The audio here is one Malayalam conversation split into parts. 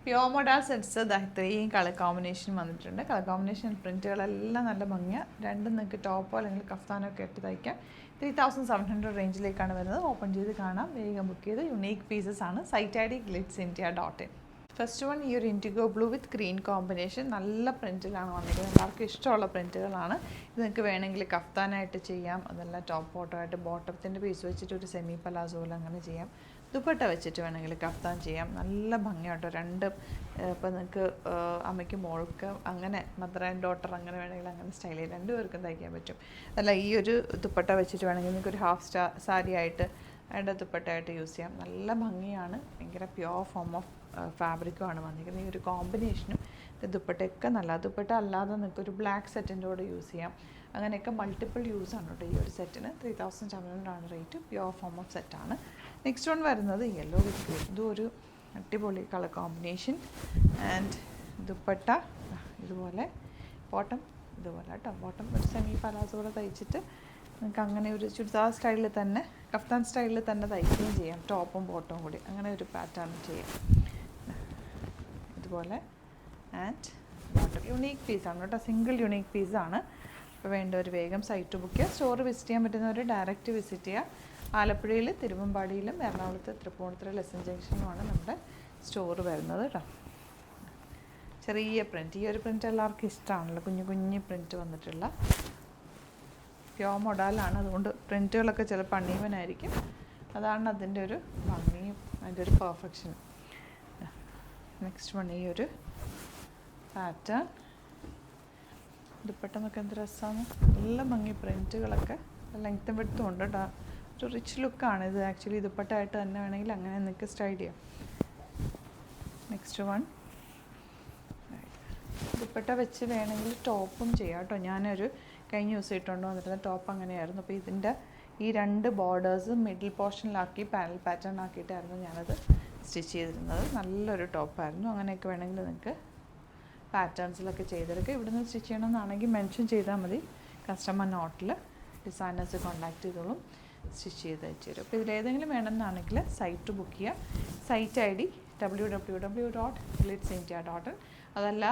പ്യോമോഡാൽ സെറ്റ്സ് ഇത്രയും കളർ കോമ്പിനേഷൻ വന്നിട്ടുണ്ട്. കളർ കോമ്പിനേഷൻ പ്രിൻറ്റുകളെല്ലാം നല്ല ഭംഗിയാണ്. രണ്ടും നിങ്ങൾക്ക് ടോപ്പോ അല്ലെങ്കിൽ കഫ്താനോ ഒക്കെ ഇട്ട് തയ്ക്കാം. 3700 റേഞ്ചിലേക്കാണ് വരുന്നത്. ഓപ്പൺ ചെയ്ത് കാണാം. വേഗം ബുക്ക് ചെയ്ത് യുണീക്ക് പീസസ് ആണ്. Site ID glitzindia.in. First one ഈ ഒരു indigo blue with green combination നല്ല പ്രിൻറ്റിലാണ് വന്നിരിക്കുന്നത്. എല്ലാവർക്കും ഇഷ്ടമുള്ള പ്രിൻറ്റുകളാണ്. ഇത് നിങ്ങൾക്ക് വേണമെങ്കിൽ കഫ്താനായിട്ട് ചെയ്യാം, അതല്ല ടോപ്പ് ബോട്ടോ ആയിട്ട് ബോട്ടത്തിൻ്റെ പീസ് വെച്ചിട്ട് ഒരു സെമി പലാസോ പോലെ അങ്ങനെ ചെയ്യാം. ദുപ്പട്ട വെച്ചിട്ട് വേണമെങ്കിൽ കഫ്താൻ ചെയ്യാം. നല്ല ഭംഗിയാട്ടോ. രണ്ട് ഇപ്പോൾ നിങ്ങൾക്ക് അമ്മയ്ക്ക് മോൾക്ക് അങ്ങനെ മദർ ആൻഡ് ഡോട്ടർ അങ്ങനെ വേണമെങ്കിൽ അങ്ങനെ സ്റ്റൈൽ ചെയ്ത് രണ്ടുപേർക്കും തയ്ക്കാൻ പറ്റും. അല്ല ഈ ഒരു ദുപ്പട്ട വെച്ചിട്ട് വേണമെങ്കിൽ നിങ്ങൾക്ക് ഒരു ഹാഫ് സാരി ആയിട്ട് അതിൻ്റെ ദുപ്പട്ടയായിട്ട് യൂസ് ചെയ്യാം. നല്ല ഭംഗിയാണ്. ഭയങ്കര പ്യുവർ ഫോം ഓഫ് ഫാബ്രിക്കുമാണ് വന്നിരിക്കുന്നത്. ഈ ഒരു കോമ്പിനേഷനും ദുപ്പട്ടയൊക്കെ നല്ല. ദുപ്പട്ട അല്ലാതെ നിങ്ങൾക്ക് ഒരു ബ്ലാക്ക് സെറ്റിൻ്റെ കൂടെ യൂസ് ചെയ്യാം. അങ്ങനെയൊക്കെ മൾട്ടിപ്പിൾ യൂസാണ് കേട്ടോ ഈ ഒരു സെറ്റിന്. 3700 ആണ് റേറ്റ്. പ്യുവർ ഫോം ഓഫ് സെറ്റാണ്. നെക്സ്റ്റ് വൺ വരുന്നത് യെല്ലോ വിത്ത് ഗ്രീൻ. ഇതും ഒരു അടിപൊളി കളർ കോമ്പിനേഷൻ. ആൻഡ് ദുപ്പട്ട ഇതുപോലെ, ബോട്ടം ഇതുപോലെ കേട്ടോ. ബോട്ടം ഒരു സെമി പലാസോ കൂടെ തയ്ച്ചിട്ട് നിങ്ങൾക്ക് അങ്ങനെ ഒരു ചുരിദാർ സ്റ്റൈലിൽ തന്നെ കഫ്താൻ സ്റ്റൈലിൽ തന്നെ തയ്ക്കുകയും ചെയ്യാം. ടോപ്പും ബോട്ടവും കൂടി അങ്ങനെ ഒരു പാറ്റേൺ ചെയ്യാം ഇതുപോലെ. ആൻഡ് ബോട്ടം യുണീക്ക് പീസാണ് കേട്ടോ. സിംഗിൾ യുണീക്ക് പീസാണ്. അപ്പോൾ വേണ്ടവർ വേഗം സൈറ്റ് ബുക്ക് ചെയ്യുക. സ്റ്റോർ വിസിറ്റ് ചെയ്യാൻ പറ്റുന്നവർ ഡയറക്റ്റ് വിസിറ്റ് ചെയ്യുക. ആലപ്പുഴയിൽ തിരുവമ്പാടിയിലും എറണാകുളത്ത് തൃപ്പൂണിത്തുറ ലെസൺ ജംഗ്ഷനുമാണ് നമ്മുടെ സ്റ്റോർ വരുന്നത് കേട്ടോ. ചെറിയ പ്രിൻറ്റ്, ഈ ഒരു പ്രിൻറ്റ് എല്ലാവർക്കും ഇഷ്ടമാണല്ലോ. കുഞ്ഞു കുഞ്ഞു പ്രിൻറ്റ് വന്നിട്ടുള്ള പ്യോർ മൊഡാലാണ്. അതുകൊണ്ട് പ്രിൻറ്റുകളൊക്കെ ചിലപ്പോൾ അണ്ണീവനായിരിക്കും. അതാണ് അതിൻ്റെ ഒരു ഭംഗിയും അതിൻ്റെ ഒരു പെർഫെക്ഷനും. നെക്സ്റ്റ് വൺ ഈ ഒരു പാറ്റേൺ. ദുപ്പട്ടന്നൊക്കെ എന്ത് രസമാണ്. നല്ല ഭംഗി പ്രിൻറ്റുകളൊക്കെ ലെങ്ത്തും വിഡ്ത്തും ഉണ്ട് കേട്ടോ. ഒരു റിച്ച് ലുക്കാണ് ഇത്. ആക്ച്വലി ദുപ്പട്ടയായിട്ട് തന്നെ വേണമെങ്കിൽ അങ്ങനെ നിങ്ങൾക്ക് സ്റ്റൈൽ ചെയ്യാം. നെക്സ്റ്റ് വൺ ദുപ്പട്ട വെച്ച് വേണമെങ്കിൽ ടോപ്പും ചെയ്യാം കേട്ടോ. ഞാനൊരു കഴിഞ്ഞ ദിവസം ഇട്ടുകൊണ്ട് വന്നിരുന്ന ടോപ്പ് അങ്ങനെയായിരുന്നു. അപ്പോൾ ഇതിൻ്റെ ഈ രണ്ട് ബോർഡേഴ്സ് മിഡിൽ പോർഷനിലാക്കി പാനൽ പാറ്റേൺ ആക്കിയിട്ടായിരുന്നു ഞാനത് സ്റ്റിച്ച് ചെയ്തിരുന്നത്. നല്ലൊരു ടോപ്പായിരുന്നു. അങ്ങനെയൊക്കെ വേണമെങ്കിൽ നിങ്ങൾക്ക് പാറ്റേൺസിലൊക്കെ ചെയ്തെടുക്കുക. ഇവിടുന്ന് സ്റ്റിച്ച് ചെയ്യണമെന്നാണെങ്കിൽ മെൻഷൻ ചെയ്താൽ മതി. കസ്റ്റമർ നോട്ടിൽ ഡിസൈനേഴ്സ് കോൺടാക്ട് ചെയ്തോളും, സ്റ്റിച്ച് ചെയ്ത് അയച്ചു തരും. അപ്പോൾ ഇതിലേതെങ്കിലും വേണമെന്നാണെങ്കിൽ സൈറ്റ് ബുക്ക് ചെയ്യുക. Site ID www.glitzindia.in. അതല്ല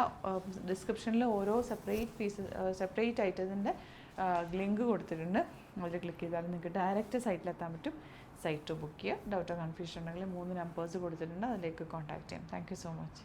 ഡിസ്ക്രിപ്ഷനിൽ ഓരോ സെപ്പറേറ്റ് ആയിട്ട് ഇതിൻ്റെ ലിങ്ക് കൊടുത്തിട്ടുണ്ട്. അതിൽ ക്ലിക്ക് ചെയ്താൽ നിങ്ങൾക്ക് ഡയറക്റ്റ് സൈറ്റിലെത്താൻ പറ്റും. സൈറ്റ് ബുക്ക് ചെയ്യുക. ഡൗട്ടോ കൺഫ്യൂഷൻ ഉണ്ടെങ്കിൽ 3 നമ്പേഴ്സ് കൊടുത്തിട്ടുണ്ട്, അതിലേക്ക് കോൺടാക്ട് ചെയ്യാം. Thank you so much.